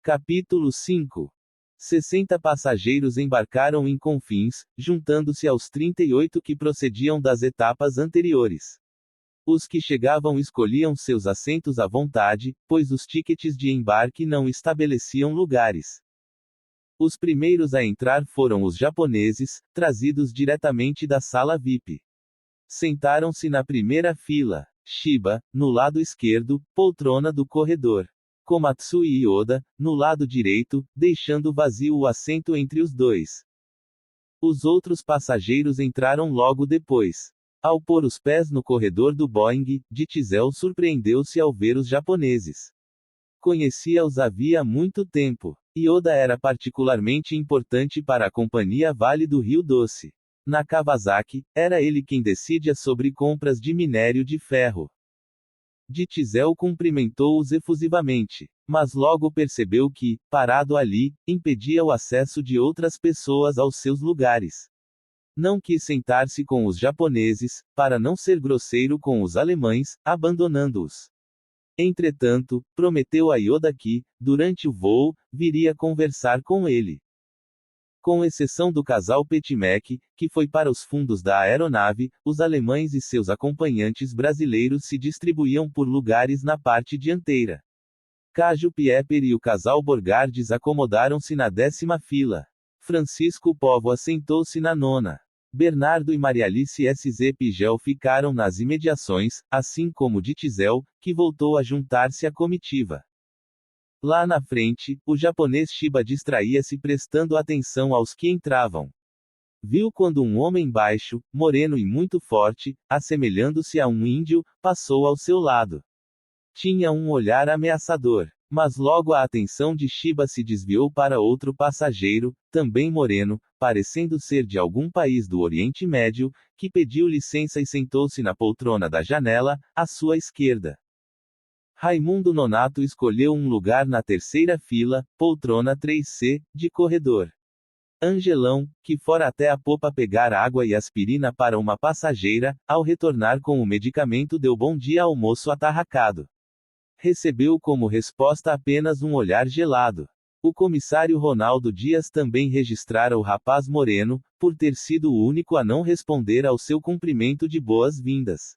Capítulo 5. 60 passageiros embarcaram em Confins, juntando-se aos 38 que procediam das etapas anteriores. Os que chegavam escolhiam seus assentos à vontade, pois os tickets de embarque não estabeleciam lugares. Os primeiros a entrar foram os japoneses, trazidos diretamente da sala VIP. Sentaram-se na primeira fila. Shiba, no lado esquerdo, poltrona do corredor. Komatsu e Yoda, no lado direito, deixando vazio o assento entre os dois. Os outros passageiros entraram logo depois. Ao pôr os pés no corredor do Boeing, Ditzel surpreendeu-se ao ver os japoneses. Conhecia-os havia muito tempo. Yoda era particularmente importante para a companhia Vale do Rio Doce. Na Kawasaki, era ele quem decidia sobre compras de minério de ferro. Ditzel cumprimentou-os efusivamente, mas logo percebeu que, parado ali, impedia o acesso de outras pessoas aos seus lugares. Não quis sentar-se com os japoneses, para não ser grosseiro com os alemães, abandonando-os. Entretanto, prometeu a Yoda que, durante o voo, viria conversar com ele. Com exceção do casal Petmec, que foi para os fundos da aeronave, os alemães e seus acompanhantes brasileiros se distribuíam por lugares na parte dianteira. Caju Pieper e o casal Borgardes acomodaram-se na 10ª fila. Francisco Povo assentou-se na 9ª. Bernardo e Marialice SZ Pigel ficaram nas imediações, assim como Ditzel, que voltou a juntar-se à comitiva. Lá na frente, o japonês Shiba distraía-se prestando atenção aos que entravam. Viu quando um homem baixo, moreno e muito forte, assemelhando-se a um índio, passou ao seu lado. Tinha um olhar ameaçador. Mas logo a atenção de Shiba se desviou para outro passageiro, também moreno, parecendo ser de algum país do Oriente Médio, que pediu licença e sentou-se na poltrona da janela, à sua esquerda. Raimundo Nonato escolheu um lugar na 3ª fila, poltrona 3C, de corredor. Angelão, que fora até a popa pegar água e aspirina para uma passageira, ao retornar com o medicamento deu bom dia ao moço atarracado. Recebeu como resposta apenas um olhar gelado. O comissário Ronaldo Dias também registrara o rapaz moreno, por ter sido o único a não responder ao seu cumprimento de boas-vindas.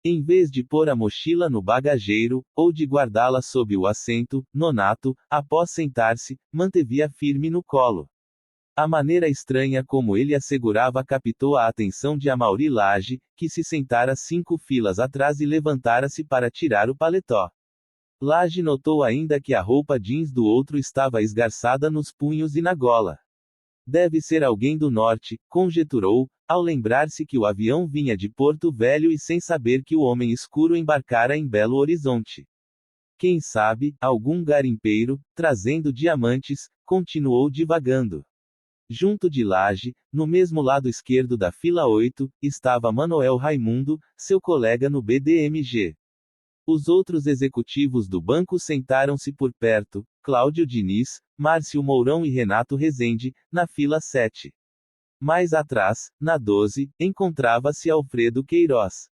Em vez de pôr a mochila no bagageiro, ou de guardá-la sob o assento, Nonato, após sentar-se, manteve-a firme no colo. A maneira estranha como ele a segurava captou a atenção de Amaury Lage, que se sentara 5 filas atrás e levantara-se para tirar o paletó. Lage notou ainda que a roupa jeans do outro estava esgarçada nos punhos e na gola. Deve ser alguém do norte, conjeturou, ao lembrar-se que o avião vinha de Porto Velho e sem saber que o homem escuro embarcara em Belo Horizonte. Quem sabe, algum garimpeiro, trazendo diamantes, continuou divagando. Junto de Lage, no mesmo lado esquerdo da fila 8, estava Manoel Raimundo, seu colega no BDMG. Os outros executivos do banco sentaram-se por perto, Cláudio Diniz, Márcio Mourão e Renato Rezende, na fila 7. Mais atrás, na 12, encontrava-se Alfredo Queiroz.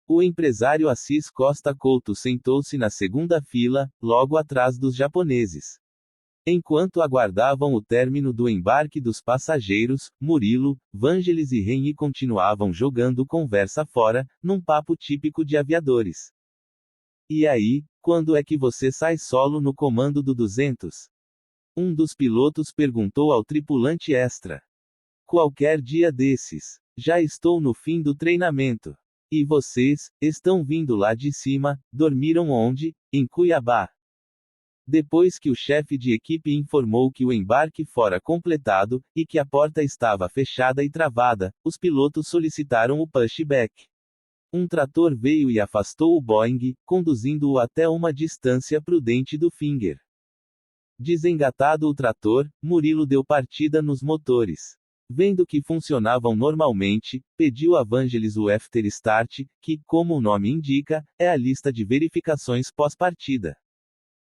O empresário Assis Costa Couto sentou-se na 2ª fila, logo atrás dos japoneses. Enquanto aguardavam o término do embarque dos passageiros, Murilo, Vangelis e Renyi continuavam jogando conversa fora, num papo típico de aviadores. E aí, quando é que você sai solo no comando do 200? Um dos pilotos perguntou ao tripulante extra. Qualquer dia desses. Já estou no fim do treinamento. E vocês, estão vindo lá de cima, dormiram onde? Em Cuiabá. Depois que o chefe de equipe informou que o embarque fora completado, e que a porta estava fechada e travada, os pilotos solicitaram o pushback. Um trator veio e afastou o Boeing, conduzindo-o até uma distância prudente do Finger. Desengatado o trator, Murilo deu partida nos motores. Vendo que funcionavam normalmente, pediu a Vangelis o after start, que, como o nome indica, é a lista de verificações pós-partida.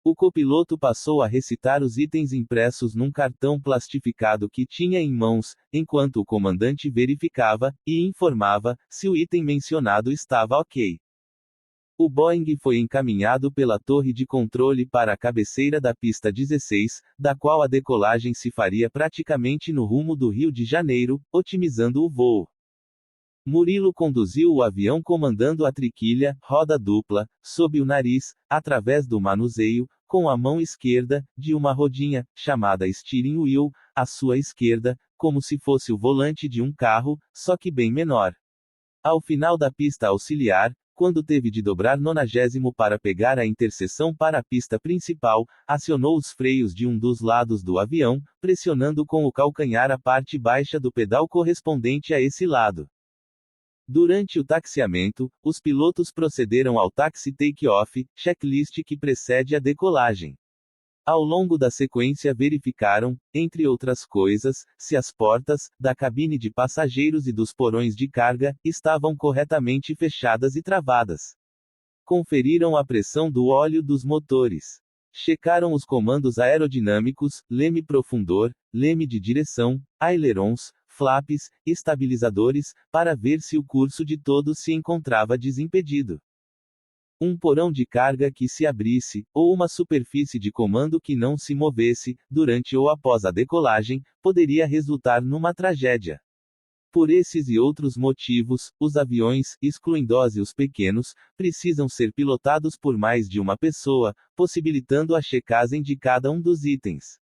O copiloto passou a recitar os itens impressos num cartão plastificado que tinha em mãos, enquanto o comandante verificava, e informava, se o item mencionado estava ok. O Boeing foi encaminhado pela torre de controle para a cabeceira da pista 16, da qual a decolagem se faria praticamente no rumo do Rio de Janeiro, otimizando o voo. Murilo conduziu o avião comandando a triquilha, roda dupla, sob o nariz, através do manuseio, com a mão esquerda, de uma rodinha, chamada steering wheel, à sua esquerda, como se fosse o volante de um carro, só que bem menor. Ao final da pista auxiliar, quando teve de dobrar 90º para pegar a interseção para a pista principal, acionou os freios de um dos lados do avião, pressionando com o calcanhar a parte baixa do pedal correspondente a esse lado. Durante o taxiamento, os pilotos procederam ao taxi take-off, checklist que precede a decolagem. Ao longo da sequência verificaram, entre outras coisas, se as portas, da cabine de passageiros e dos porões de carga, estavam corretamente fechadas e travadas. Conferiram a pressão do óleo dos motores. Checaram os comandos aerodinâmicos, leme profundor, leme de direção, ailerons, flaps, estabilizadores, para ver se o curso de todos se encontrava desimpedido. Um porão de carga que se abrisse, ou uma superfície de comando que não se movesse, durante ou após a decolagem, poderia resultar numa tragédia. Por esses e outros motivos, os aviões, excluindo os pequenos, precisam ser pilotados por mais de uma pessoa, possibilitando a checagem de cada um dos itens.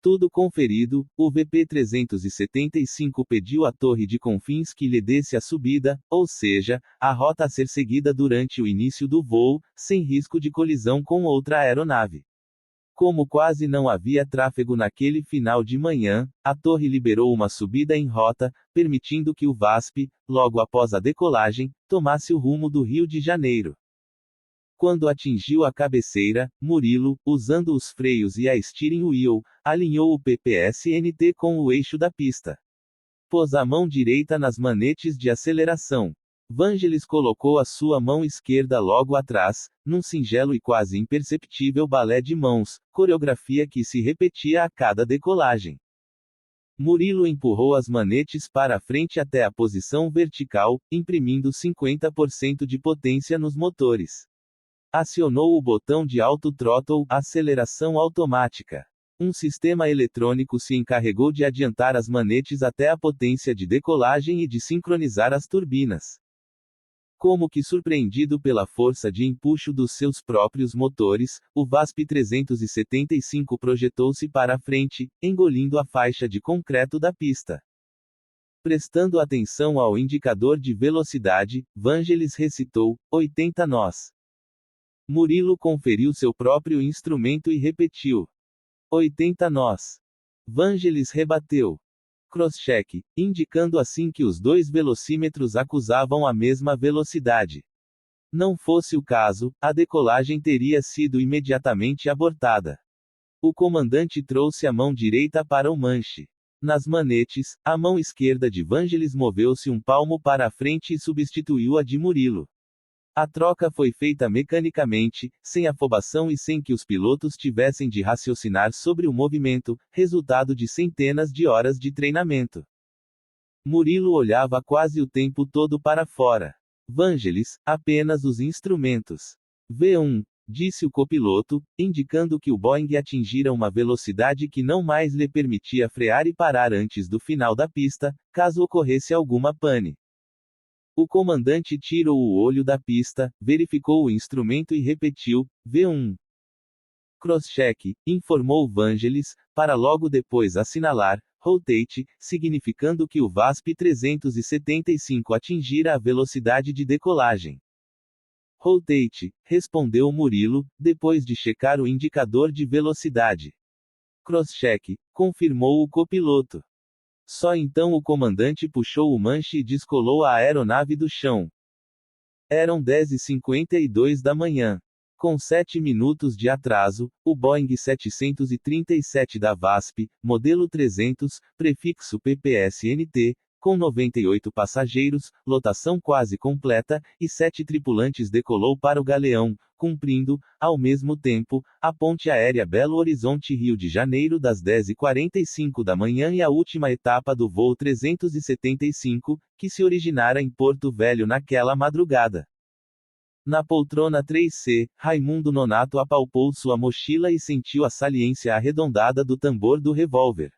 Tudo conferido, o VP-375 pediu à Torre de Confins que lhe desse a subida, ou seja, a rota a ser seguida durante o início do voo, sem risco de colisão com outra aeronave. Como quase não havia tráfego naquele final de manhã, a torre liberou uma subida em rota, permitindo que o VASP, logo após a decolagem, tomasse o rumo do Rio de Janeiro. Quando atingiu a cabeceira, Murilo, usando os freios e a steering wheel, alinhou o PPSNT com o eixo da pista. Pôs a mão direita nas manetes de aceleração. Vangelis colocou a sua mão esquerda logo atrás, num singelo e quase imperceptível balé de mãos, coreografia que se repetia a cada decolagem. Murilo empurrou as manetes para a frente até a posição vertical, imprimindo 50% de potência nos motores. Acionou o botão de auto throttle, aceleração automática. Um sistema eletrônico se encarregou de adiantar as manetes até a potência de decolagem e de sincronizar as turbinas. Como que surpreendido pela força de empuxo dos seus próprios motores, o VASP-375 projetou-se para a frente, engolindo a faixa de concreto da pista. Prestando atenção ao indicador de velocidade, Vangelis recitou, 80 nós. Murilo conferiu seu próprio instrumento e repetiu. 80 nós. Vangelis rebateu. Crosscheck, indicando assim que os dois velocímetros acusavam a mesma velocidade. Não fosse o caso, a decolagem teria sido imediatamente abortada. O comandante trouxe a mão direita para o manche. Nas manetes, a mão esquerda de Vangelis moveu-se um palmo para a frente e substituiu a de Murilo. A troca foi feita mecanicamente, sem afobação e sem que os pilotos tivessem de raciocinar sobre o movimento, resultado de centenas de horas de treinamento. Murilo olhava quase o tempo todo para fora. Vangelis, apenas os instrumentos. V1, disse o copiloto, indicando que o Boeing atingira uma velocidade que não mais lhe permitia frear e parar antes do final da pista, caso ocorresse alguma pane. O comandante tirou o olho da pista, verificou o instrumento e repetiu, V1. Crosscheck, informou Vangelis, para logo depois assinalar, rotate, significando que o VASP-375 atingira a velocidade de decolagem. Rotate, respondeu Murilo, depois de checar o indicador de velocidade. Crosscheck, confirmou o copiloto. Só então o comandante puxou o manche e descolou a aeronave do chão. Eram 10h52 da manhã. Com 7 minutos de atraso, o Boeing 737 da VASP, modelo 300, prefixo PPSNT, com 98 passageiros, lotação quase completa, e 7 tripulantes decolou para o Galeão, cumprindo, ao mesmo tempo, a ponte aérea Belo Horizonte-Rio de Janeiro das 10h45 da manhã e a última etapa do voo 375, que se originara em Porto Velho naquela madrugada. Na poltrona 3C, Raimundo Nonato apalpou sua mochila e sentiu a saliência arredondada do tambor do revólver.